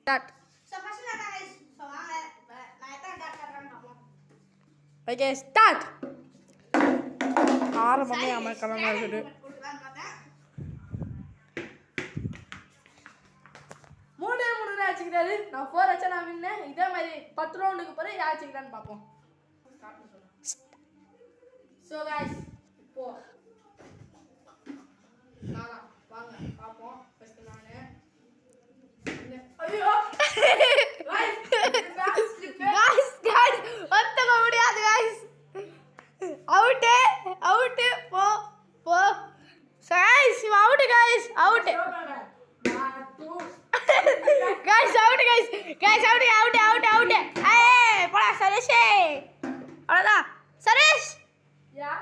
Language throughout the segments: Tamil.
ஸ்டார்ட். Okay start. ஆரம்பமே அமர்க்கலாம் இருக்குது. 3 ஆச்சுக்கிறாரு. நான் 4 அச்சா நான் வின்னேன். இதே மாதிரி 10 ரவுண்டுக்கு பிறகு யாச்சுக்கிறான்னு பார்ப்போம். ஸோ கைஸ் இப்போ வாங்க பார்ப்போம். ஃபர்ஸ்ட் நானு ஐயோ guys ஒத்துக்க முடியாது guys. அவுட் போ guys அவுட் guys அவுட் ஏய் போடா சரேஷ். அவ்வளவுதான் சரேஷ். யா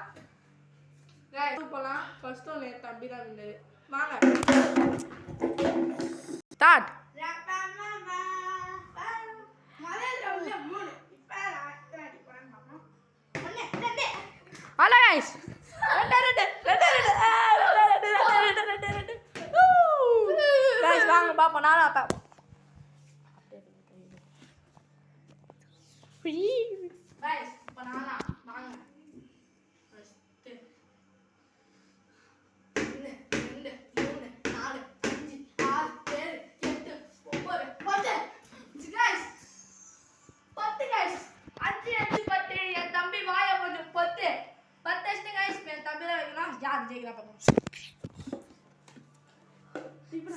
guys போலாம். ஃபர்ஸ்ட் ஒன் தம்பி தான் வின்னரு. வாங்க ஸ்டார்ட். ஹலோ गाइस गाइस வாங்க பாப்போம். நானா பாப்போம் गाइस இப்போ நானா வாங்க. ஃபர்ஸ்ட் 1 2 3 4 5 6 7 8 9 10 गाइस 10 गाइस 5 10 என் தம்பி வாய கொஞ்சம் 10 गाइस मैं तब मेरा வைக்கலாம். யார் ஜெயிக்கிறா பாப்போம்.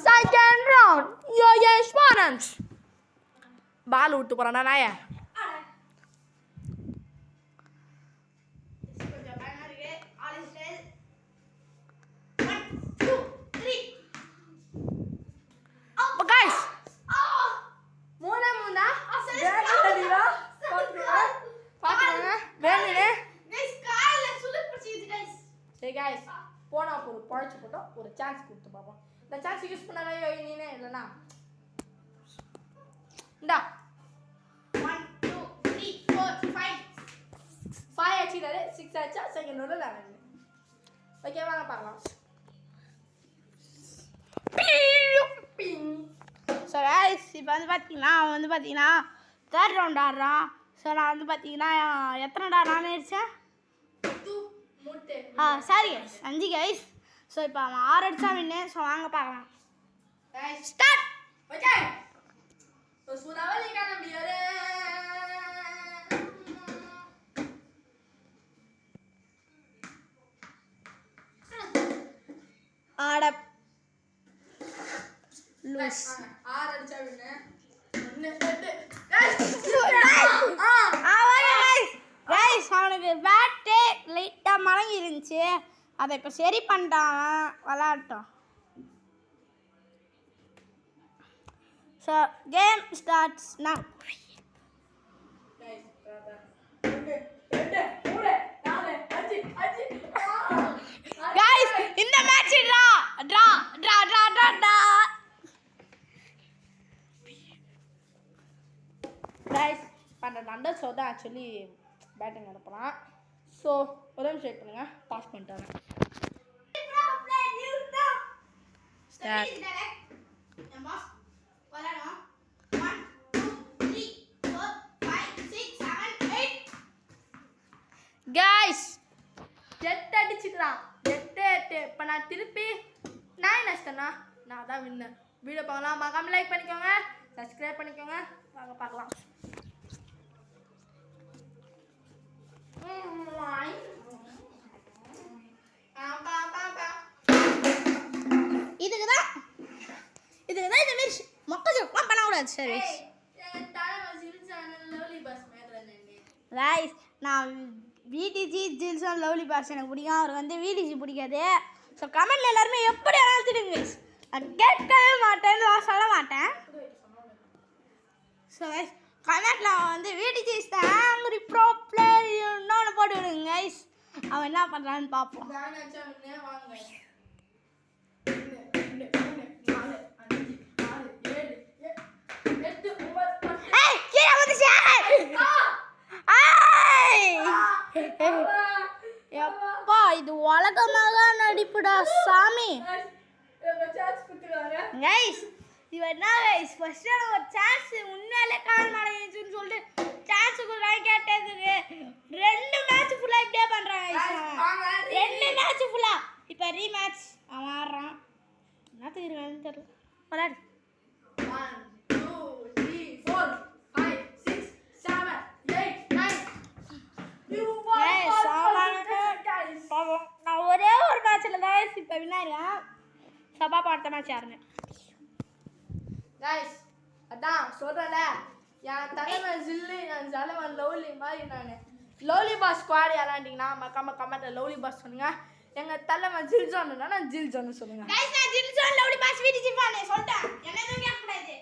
செகண்ட் ரவுண்ட் யோயோ ஸ்பானன்ஸ் பால் விட்டு போறானா நாயா. गाइस போனா ஒரு பழச்சு போட்டோம். ஒரு சான்ஸ் கொடுத்து பாப்போம். இந்த சான்ஸ் யூஸ் பண்ணாலே நீனே இல்லனா இந்தா 1 2 3 4 5 ஆச்சுடாரு. 6 ஆச்சா. செகண்ட் ரவுண்ட்ல நான் ஓகே வாங்க பார்க்கலாம். ஸோ गाइस இப்போ பார்த்தீங்கன்னா அவன் பார்த்தீங்கன்னா தேர்ட் ரவுண்ட் ஆடுறான். ஸோ நான் பார்த்தீங்கன்னா எத்தனை நானே அடித்தேன். Sorry guys 5 guys. ஸோ இப்போ அவன் 6 அடிச்சா வின்னு. ஸோ வாங்க பார்க்கலாம். ஸ்டார்ட். ஓகே ஆட லூஸ் 6 அடிச்சா வின்னு. 1 2 गाइस அவனுக்கு பேட் லைட்டா மலங்கி இருந்துச்சு. அதை இப்போ சரி பண்ணிட்டான். விளையாட்டோம். So game starts now. Guys இந்த மேட்ச் ட்ரா गाइस பண்ண சோதா ஆக்சுவலி பேட்டிங் அனுப்பலாம். ஸோ ஒரு நிமிஷம் வெயிட் பண்ணுங்க. பாஸ் பண்ணிட்டாங்க. गाइस 8 அடிச்சுக்கிறான். 8 இப்போ நான் திருப்பி 9 அடிச்சிட்டேன்னா நான் தான் வின்னர். வீடியோ பார்க்கலாம். மறக்காம லைக் பண்ணிக்கோங்க, சப்ஸ்கிரைப் பண்ணிக்கோங்க. வாங்க பார்க்கலாம். இதுக்குதான் இந்த மாதிரி மொக்க பண்ணக்கூடாது. சரி गाइस நான் விடிஜி ஜில்சன் லவ்லி பாஸ் எனக்கு பிடிக்கும். அவருக்கு விடிஜி பிடிக்காது. ஸோ கமெண்ட்ல எல்லாருமே எப்படி வேணாலும் திடுங்க. நான் கேட்கவே மாட்டேன், நான் சொல்ல மாட்டேன். ஸோ கமெண்ட்ல விடிஜி ஆங்கிரி ப்ரோ பிளேயர் இன்னொன்று போட்டு விடுங்க கைஸ். அவன் என்ன பண்ணுறான்னு பார்ப்போம். எப்பா இது உலகமாக நடிப்புடா சாமி. கைஸ் இவன் என்ன guys ஃபர்ஸ்ட் ஒரு சான்ஸ் உண்மையிலே கால் மாட்டேங்குதுன்னு சொல்லிட்டு சான்ஸ் குடுறாங்க கேட்டதுக்கு 2 மேட்ச் ஃபுல்லா இப்படியே பண்றாங்க guys 2 மேட்ச் ஃபுல்லா இப்போ ரீமேட்ச் அவன் ஆடுறான் என்னத்துக்கு இருக்கான்னு தெரியல விளையாடு 1 2 3 4 5 6 7 8 9 you நான் ஒரே ஒரு மேட்ச்ல தான் இப்போ வின்னாயிருக்கேன் சபா பார்த்த மேட்ச் யாருன்னு கைஸ் அதான் சொல்கிறேன்ல என் தலைமை ஜில்லு என் தலைமை லவ்லி மாதிரி நான் லவ்லி பாஸ் ஸ்குவாட் யாராண்டிங்கன்னா மக்காம கமெண்ட்டில் லவ்லி பாஸ் சொல்லுங்கள் எங்கள் தலைமை ஜில் ஜோனுன்னா நான் ஜில் ஜோன்னு சொல்லுங்கள் நான் ஜில் ஜோன் லவ்லி பாஸ் வீட்டு ஜிப்பானே சொல்லிட்டேன் என்ன கேட்கக்கூடாது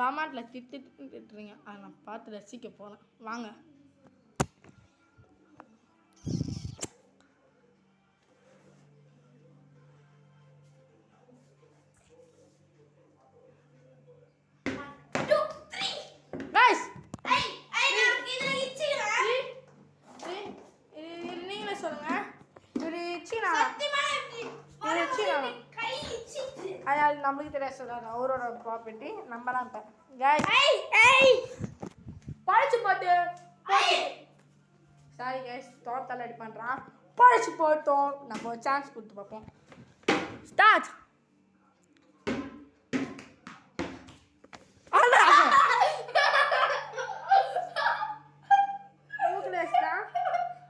கமெண்ட்டில் திட்டுறீங்க அதை நான் பார்த்து ரசிக்க போகிறேன் வாங்க அது நம்மளுக்கு தெரியாது சொல்றாரு அவரோட ப்ராப்பர்ட்டி நம்ம தான் பழச்சு போட்டு சாரி கைஸ் தோட்டத்தால் அடி பண்ணுறான் பழச்சு போட்டோம் நம்ம ஒரு சான்ஸ் கொடுத்து பார்ப்போம் ஸ்டார்ட்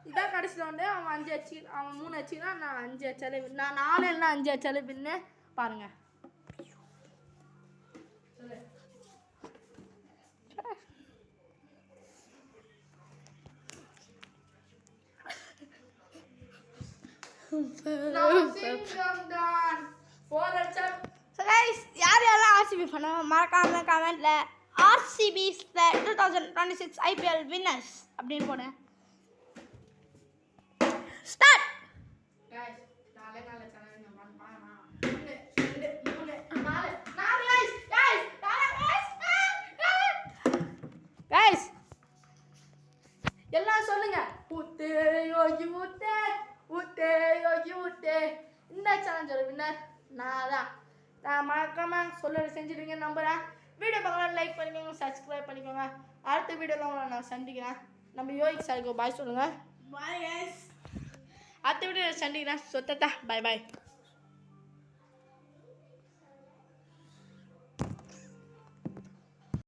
இதான் கடைசியில் வந்து அவன் 5 அச்சு அவன் 3 அச்சுன்னா நான் 5 அச்சாலே நான் 4 இல்லைன்னா 5 அச்சாலே பின்னு பாருங்க யார் யாரெல்லாம் ஆர்சிபி பண்ண மறக்காம கமெண்ட்ல ஆர்சிபி 2026 ஐபிஎல் வின்னர்ஸ் அப்படின்னு போனேன் ஸ்டார்ட் गाइस நாளே சேனல் நம்ம பாருமா 1 2 3 4 गाइस எல்லாம் சொல்லுங்க ஊத்தே யோகி ஊத்தே ஊத்தே யோகி ஊத்தே இந்த சேலஞ்சர் வின்னர் நான் மறக்காம சொல்ல செஞ்சிடுவீங்க நம்புறேன் வீடியோ பார்க்கலாம் லைக் பண்ணிக்கோங்க சப்ஸ்கிரைப் பண்ணிக்கோங்க அடுத்த வீடியோல உங்களை நான் சந்திக்கிறேன் நம்ம யோகி சாருக்கு பாய் சொல்லுங்க பாய் गाइस அடுத்த வீடியோல சந்திக்கிறேன் சொத்தட்டா பை பை